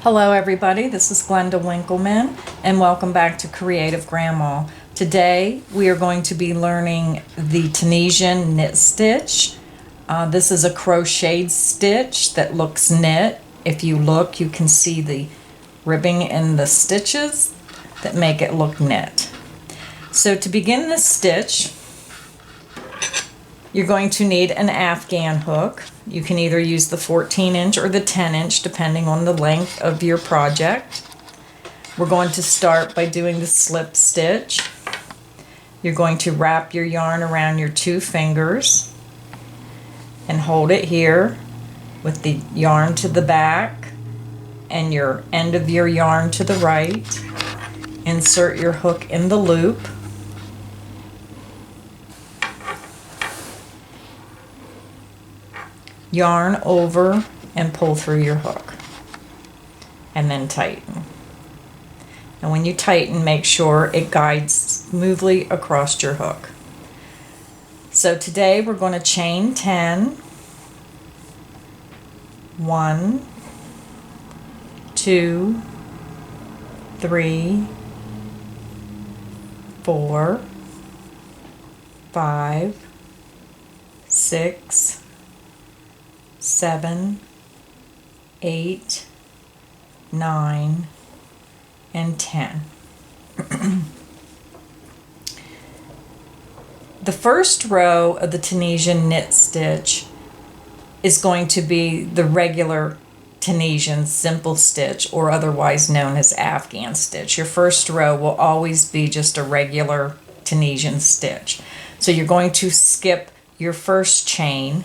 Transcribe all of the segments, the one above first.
Hello everybody, this is Glenda Winkleman and welcome back to Creative Grandma. Today we are going to be learning the Tunisian knit stitch. This is a crocheted stitch that looks knit. If you look, you can see the ribbing in the stitches that make it look knit. So to begin this stitch, you're going to need an Afghan hook. You can either use the 14-inch or the 10-inch depending on the length of your project. We're going to start by doing the slip stitch. You're going to wrap your yarn around your two fingers and hold it here with the yarn to the back and your end of your yarn to the right. Insert your hook in the loop. Yarn over and pull through your hook and then tighten. And when you tighten, make sure it guides smoothly across your hook. So today we're going to chain 10. 1, 2, 3, 4, 5, 6, 7, 8, 9, and 10. The first row of the Tunisian knit stitch is going to be the regular Tunisian simple stitch, or otherwise known as Afghan stitch. Your first row will always be just a regular Tunisian stitch. So you're going to skip your first chain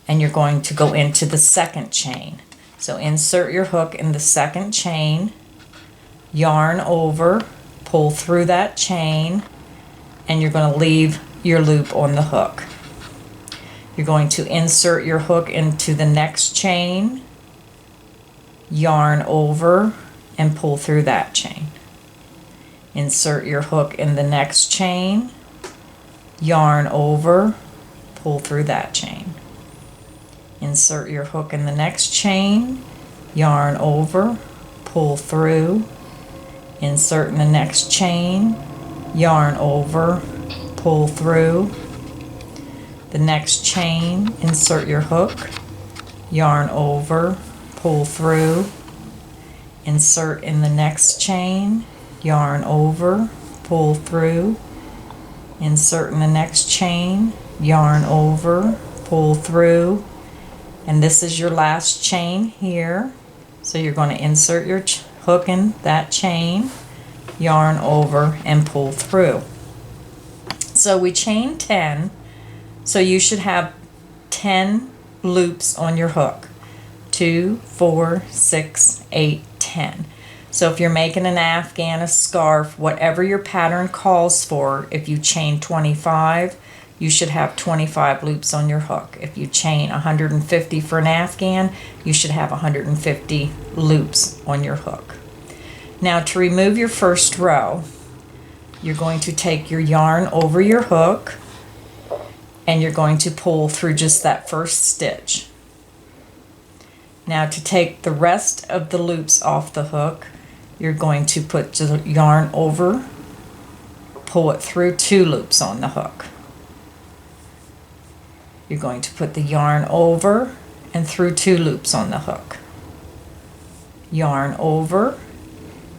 and you're going to go into the second chain. So insert your hook in the second chain, yarn over, pull through that chain, and you're going to leave your loop on the hook. You're going to insert your hook into the next chain, yarn over, and pull through that chain. Insert your hook in the next chain, yarn over, pull through that chain. Insert your hook in the next chain, yarn over, pull through, insert in the next chain, yarn over, pull through, the next chain, insert your hook, yarn over, pull through, insert in the next chain, yarn over, pull through, insert in the next chain, yarn over, pull through, and this is your last chain here. So you're going to insert your hook in that chain, yarn over, and pull through. So we chain 10, so you should have 10 loops on your hook. 2, 4, 6, 8, 10. So if you're making an Afghan, a scarf, whatever your pattern calls for, if you chain 25, you should have 25 loops on your hook. If you chain 150 for an Afghan, you should have 150 loops on your hook. Now to remove your first row, you're going to take your yarn over your hook and you're going to pull through just that first stitch. Now to take the rest of the loops off the hook, you're going to put the yarn over, pull it through 2 loops on the hook. You're going to put the yarn over and through 2 loops on the hook. Yarn over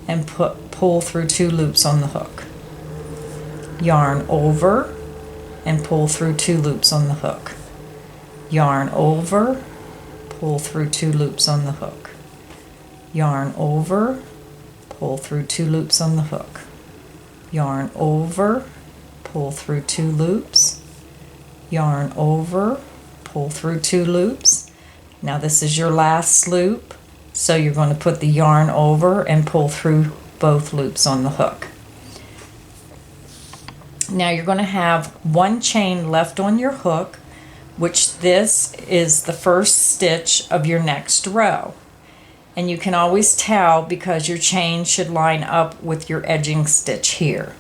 and pull through 2 loops on the hook. Yarn over and pull through 2 loops on the hook. Yarn over, pull through 2 loops on the hook. Yarn over, pull through 2 loops on the hook. Yarn over, pull through 2 loops. Yarn over, pull through 2 loops. Now this is your last loop, so you're going to put the yarn over and pull through both loops on the hook. Now you're going to have 1 chain left on your hook, which this is the first stitch of your next row. And you can always tell because your chain should line up with your edging stitch here.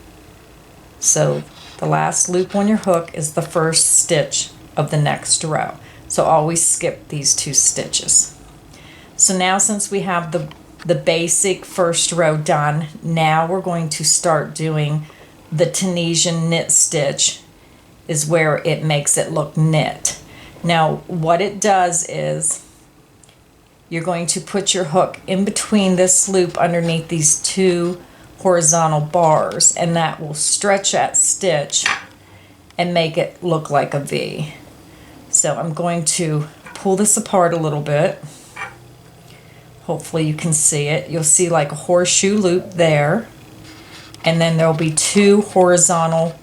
So the last loop on your hook is the first stitch of the next row. So always skip these 2 stitches. So now since we have the the basic first row done. Now we're going to start doing the Tunisian knit stitch, is where it makes it look knit. Now what it does is you're going to put your hook in between this loop underneath these two horizontal bars, and that will stretch that stitch and make it look like a V. So I'm going to pull this apart a little bit. Hopefully you can see it. You'll see like a horseshoe loop there, and then there'll be two horizontal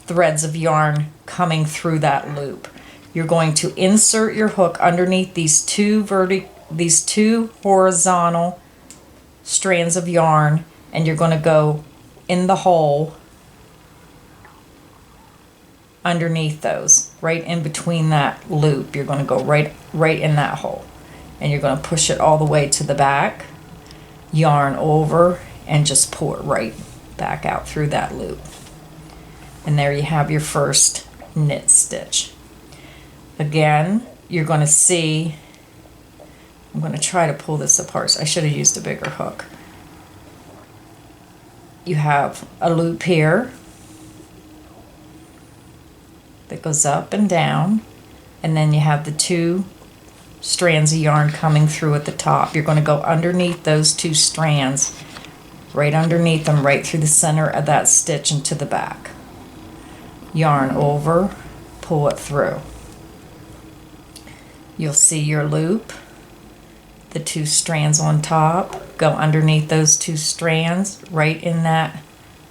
threads of yarn coming through that loop. You're going to insert your hook underneath these two horizontal strands of yarn, and you're going to go in the hole underneath those, right in between that loop. You're going to go right in that hole, and you're going to push it all the way to the back, yarn over, and just pull it right back out through that loop. And there you have your first knit stitch. Again, you're going to see, I'm going to try to pull this apart. I should have used a bigger hook. You have a loop here that goes up and down, and then you have the two strands of yarn coming through at the top. You're going to go underneath those two strands, right underneath them, right through the center of that stitch into the back. Yarn over, pull it through. You'll see your loop, the two strands on top, go underneath those two strands, right in that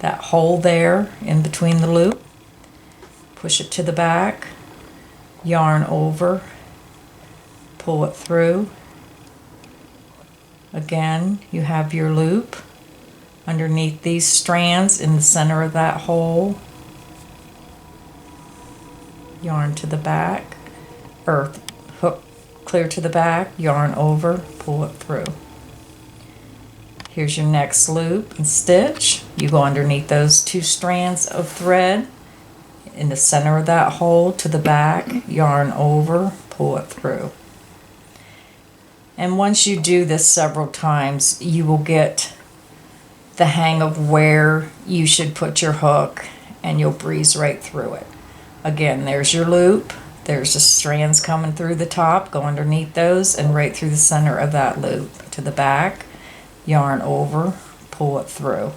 hole there in between the loop. Push it to the back, yarn over, pull it through. Again, you have your loop underneath these strands in the center of that hole. Yarn to the back, or hook clear to the back, yarn over, pull it through. Here's your next loop and stitch. You go underneath those two strands of thread in the center of that hole to the back, yarn over, pull it through. And once you do this several times, you will get the hang of where you should put your hook, and you'll breeze right through it. Again, there's your loop, there's the strands coming through the top, go underneath those and right through the center of that loop to the back, yarn over, pull it through.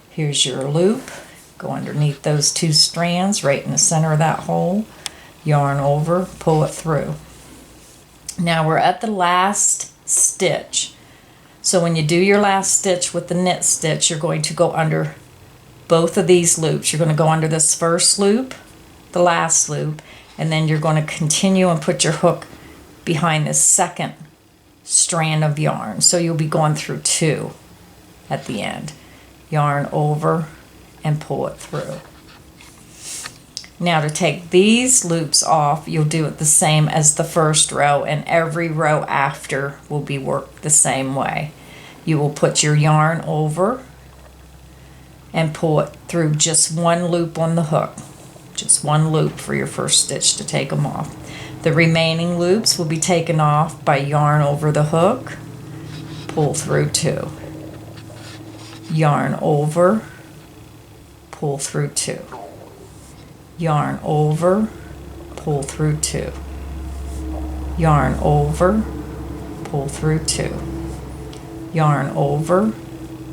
Here's your loop, go underneath those two strands right in the center of that hole, yarn over, pull it through. Now we're at the last stitch. So when you do your last stitch with the knit stitch, you're going to go under both of these loops. You're going to go under this first loop, the last loop, and then you're going to continue and put your hook behind this second strand of yarn. So you'll be going through two at the end. Yarn over and pull it through. Now to take these loops off, you'll do it the same as the first row, and every row after will be worked the same way. You will put your yarn over and pull it through just one loop on the hook. Just one loop for your first stitch to take them off. The remaining loops will be taken off by yarn over the hook, pull through two. Yarn over, pull through two. Yarn over, pull through two. Yarn over, pull through two. Yarn over,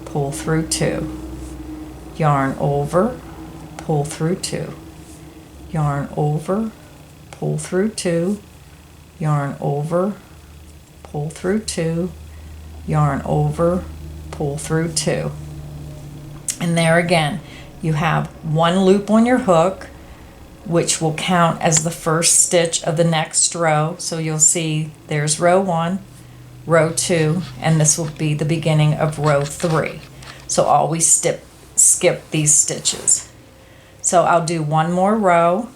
pull through two. Yarn over, pull through two. Yarn over, pull through two. Yarn over, pull through two. Yarn over, pull through two. And there again, you have one loop on your hook, which will count as the first stitch of the next row. So you'll see there's row 1, row 2, and this will be the beginning of row 3. So always skip these stitches. So I'll do one more row.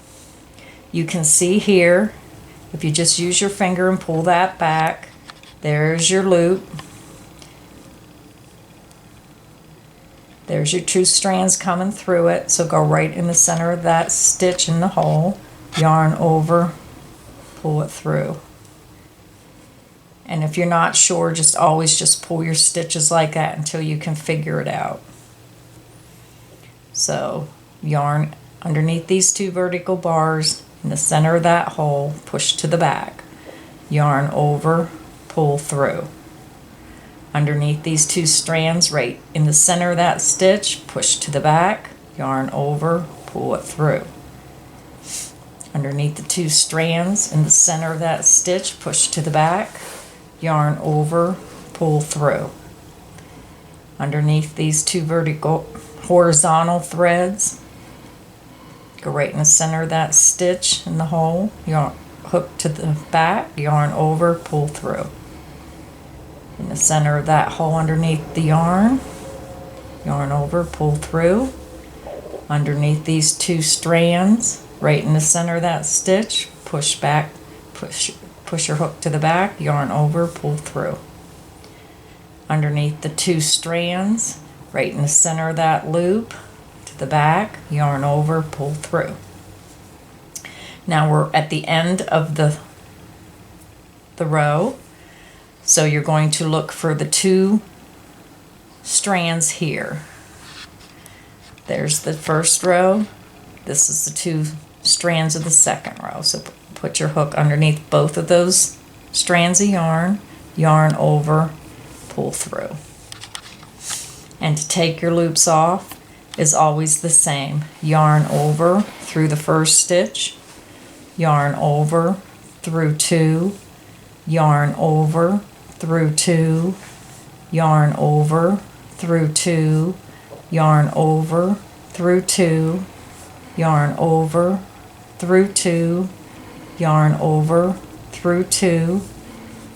You can see here, if you just use your finger and pull that back, there's your loop. There's your two strands coming through it, so go right in the center of that stitch in the hole, yarn over, pull it through. And if you're not sure, just always just pull your stitches like that until you can figure it out. So yarn underneath these 2 vertical bars in the center of that hole, push to the back, yarn over, pull through. Underneath these 2 strands right in the center of that stitch, push to the back, yarn over, pull it through. Underneath the 2 strands in the center of that stitch, push to the back, yarn over, pull through. Underneath these 2 vertical horizontal threads, go right in the center of that stitch in the hole, yarn hook to the back, yarn over, pull through. In the center of that hole underneath the yarn over, pull through. Underneath these 2 strands, right in the center of that stitch, push back, push your hook to the back, yarn over, pull through. Underneath the 2 strands, right in the center of that loop, to the back, yarn over, pull through. Now we're at the end of the row, so you're going to look for the 2 strands here. There's the first row, this is the 2 strands of the second row. So put your hook underneath both of those strands of yarn, yarn over, pull through. And to take your loops off is always the same. Yarn over through the first stitch, yarn over through 2, yarn over through 2, yarn over through 2, yarn over through 2, yarn over through 2, yarn over through 2,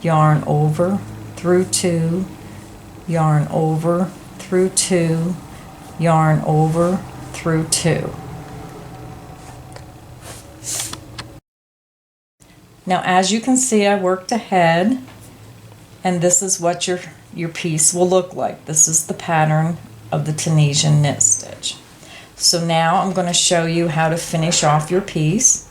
yarn over through 2, yarn over through 2, yarn over through 2. Now as you can see, I worked ahead, and this is what your piece will look like. This is the pattern of the Tunisian knit stitch. So now I'm going to show you how to finish off your piece.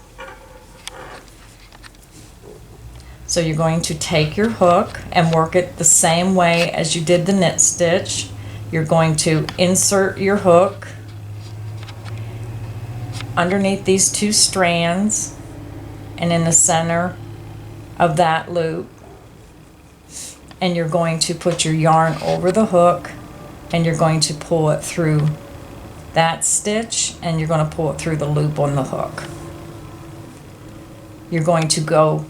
So you're going to take your hook and work it the same way as you did the knit stitch. You're going to insert your hook underneath these 2 strands and in the center of that loop, and you're going to put your yarn over the hook and you're going to pull it through that stitch, and you're going to pull it through the loop on the hook. You're going to go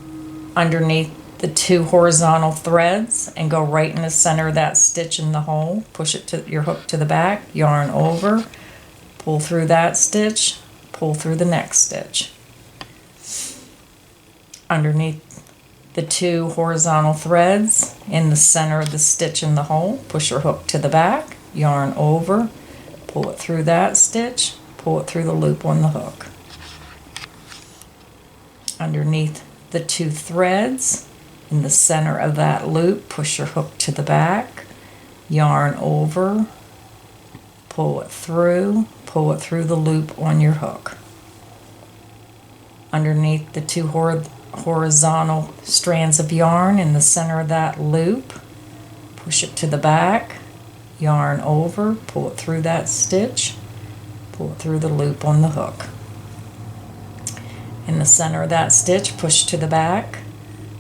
underneath the 2 horizontal threads and go right in the center of that stitch in the hole, push it to your hook to the back, yarn over, pull through that stitch, pull through the next stitch. Underneath the 2 horizontal threads in the center of the stitch in the hole, push your hook to the back, yarn over, pull it through that stitch, pull it through the loop on the hook. Underneath the 2 threads in the center of that loop, push your hook to the back, yarn over, pull it through the loop on your hook. Underneath the 2 horizontal strands of yarn in the center of that loop, push it to the back, yarn over, pull it through that stitch, pull it through the loop on the hook. In the center of that stitch, push to the back,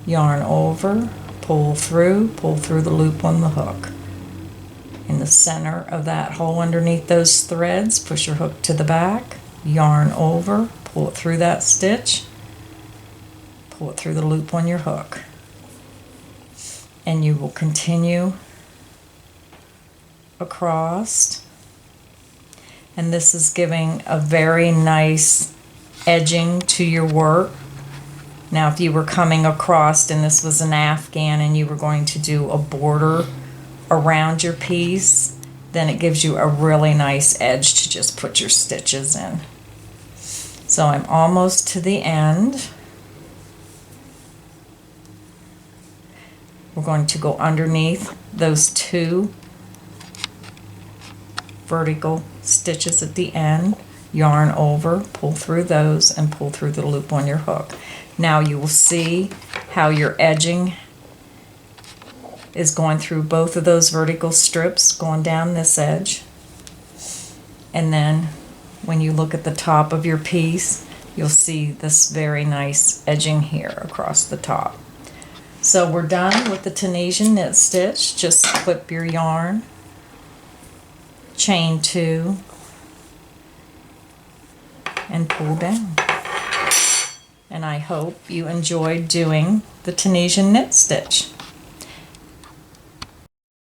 yarn over, pull through the loop on the hook. In the center of that hole underneath those threads, push your hook to the back, yarn over, pull it through that stitch, pull it through the loop on your hook. And you will continue across, and this is giving a very nice edging to your work. Now if you were coming across and this was an afghan and you were going to do a border around your piece, then it gives you a really nice edge to just put your stitches in. So I'm almost to the end. We're going to go underneath those 2 vertical stitches at the end, yarn over, pull through those, and pull through the loop on your hook. Now you will see how your edging is going through both of those vertical strips, going down this edge. And then when you look at the top of your piece, you'll see this very nice edging here across the top. So we're done with the Tunisian knit stitch. Just clip your yarn, chain 2, and pull down. And I hope you enjoyed doing the Tunisian knit stitch.